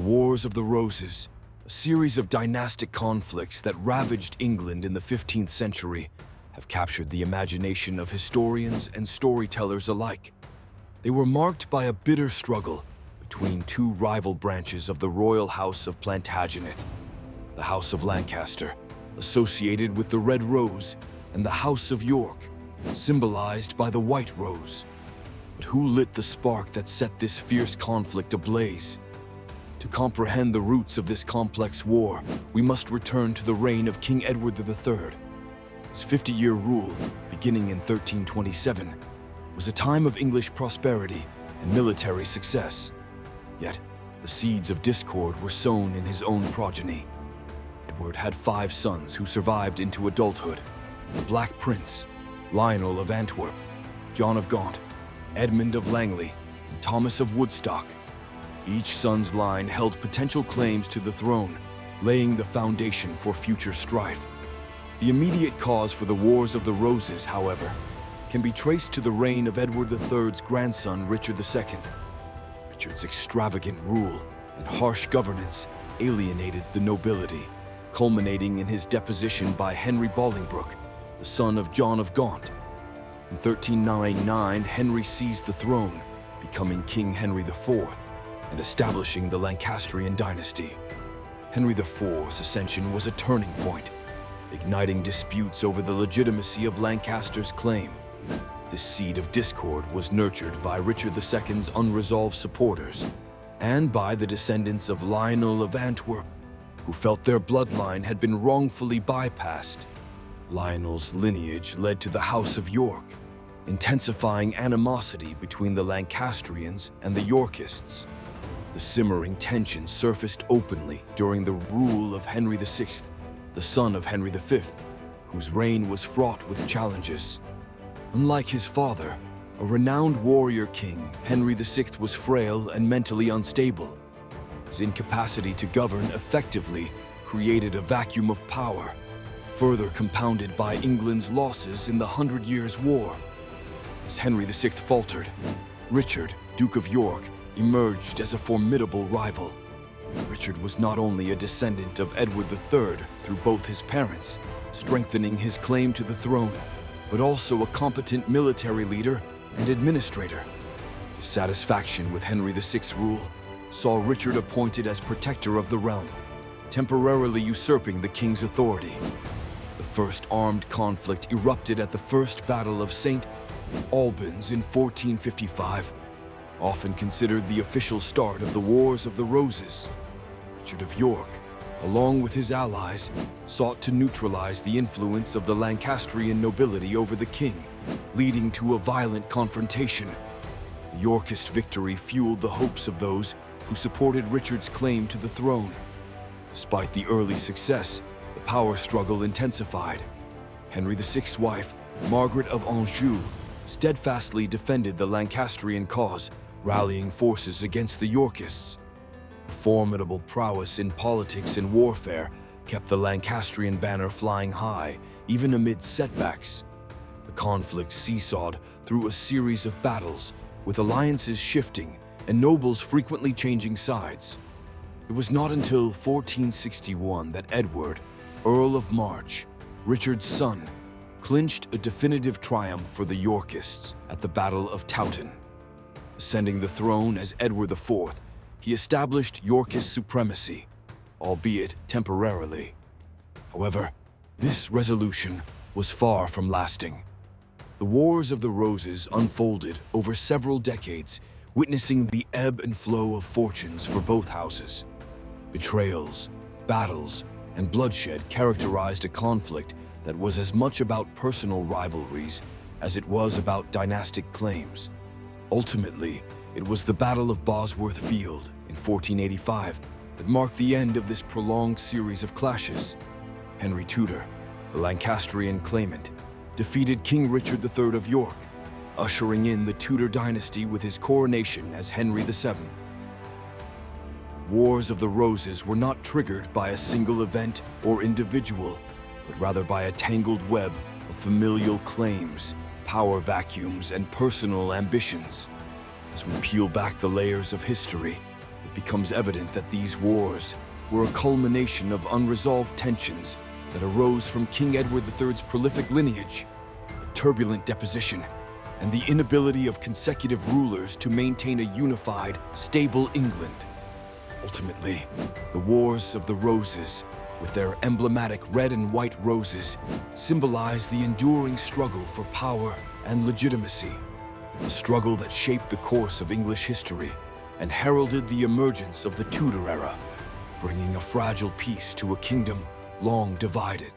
Wars of the Roses, a series of dynastic conflicts that ravaged England in the 15th century, have captured the imagination of historians and storytellers alike. They were marked by a bitter struggle between two rival branches of the royal House of Plantagenet, the House of Lancaster, associated with the Red Rose, and the House of York, symbolized by the White Rose. But who lit the spark that set this fierce conflict ablaze? To comprehend the roots of this complex war, we must return to the reign of King Edward III. His 50-year rule, beginning in 1327, was a time of English prosperity and military success. Yet, the seeds of discord were sown in his own progeny. Edward had 5 sons who survived into adulthood: the Black Prince, Lionel of Antwerp, John of Gaunt, Edmund of Langley, and Thomas of Woodstock. Each son's line held potential claims to the throne, laying the foundation for future strife. The immediate cause for the Wars of the Roses, however, can be traced to the reign of Edward III's grandson, Richard II. Richard's extravagant rule and harsh governance alienated the nobility, culminating in his deposition by Henry Bolingbroke, the son of John of Gaunt. In 1399, Henry seized the throne, becoming King Henry IV and establishing the Lancastrian dynasty. Henry IV's ascension was a turning point, igniting disputes over the legitimacy of Lancaster's claim. This seed of discord was nurtured by Richard II's unresolved supporters and by the descendants of Lionel of Antwerp, who felt their bloodline had been wrongfully bypassed. Lionel's lineage led to the House of York, intensifying animosity between the Lancastrians and the Yorkists. The simmering tension surfaced openly during the rule of Henry VI, the son of Henry V, whose reign was fraught with challenges. Unlike his father, a renowned warrior king, Henry VI was frail and mentally unstable. His incapacity to govern effectively created a vacuum of power, further compounded by England's losses in the 100 Years' War. As Henry VI faltered, Richard, Duke of York, emerged as a formidable rival. Richard was not only a descendant of Edward III through both his parents, strengthening his claim to the throne, but also a competent military leader and administrator. Dissatisfaction with Henry VI's rule saw Richard appointed as protector of the realm, temporarily usurping the king's authority. The first armed conflict erupted at the First Battle of St. Albans in 1455, often considered the official start of the Wars of the Roses. Richard of York, along with his allies, sought to neutralize the influence of the Lancastrian nobility over the king, leading to a violent confrontation. The Yorkist victory fueled the hopes of those who supported Richard's claim to the throne. Despite the early success, the power struggle intensified. Henry VI's wife, Margaret of Anjou, steadfastly defended the Lancastrian cause, rallying forces against the Yorkists. Her formidable prowess in politics and warfare kept the Lancastrian banner flying high, even amid setbacks. The conflict seesawed through a series of battles, with alliances shifting and nobles frequently changing sides. It was not until 1461 that Edward, Earl of March, Richard's son, clinched a definitive triumph for the Yorkists at the Battle of Towton. Ascending the throne as Edward IV, he established Yorkist supremacy, albeit temporarily. However, this resolution was far from lasting. The Wars of the Roses unfolded over several decades, witnessing the ebb and flow of fortunes for both houses. Betrayals, battles, and bloodshed characterized a conflict that was as much about personal rivalries as it was about dynastic claims. Ultimately, it was the Battle of Bosworth Field in 1485 that marked the end of this prolonged series of clashes. Henry Tudor, the Lancastrian claimant, defeated King Richard III of York, ushering in the Tudor dynasty with his coronation as Henry VII. The Wars of the Roses were not triggered by a single event or individual, but rather by a tangled web of familial claims, power vacuums, and personal ambitions. As we peel back the layers of history, the it becomes evident that these wars were a culmination of unresolved tensions that arose from King Edward III's prolific lineage, turbulent deposition, and the inability of consecutive rulers to maintain a unified, stable England. Ultimately, the Wars of the Roses, with their emblematic red and white roses, symbolize the enduring struggle for power and legitimacy, a struggle that shaped the course of English history and heralded the emergence of the Tudor era, bringing a fragile peace to a kingdom long divided.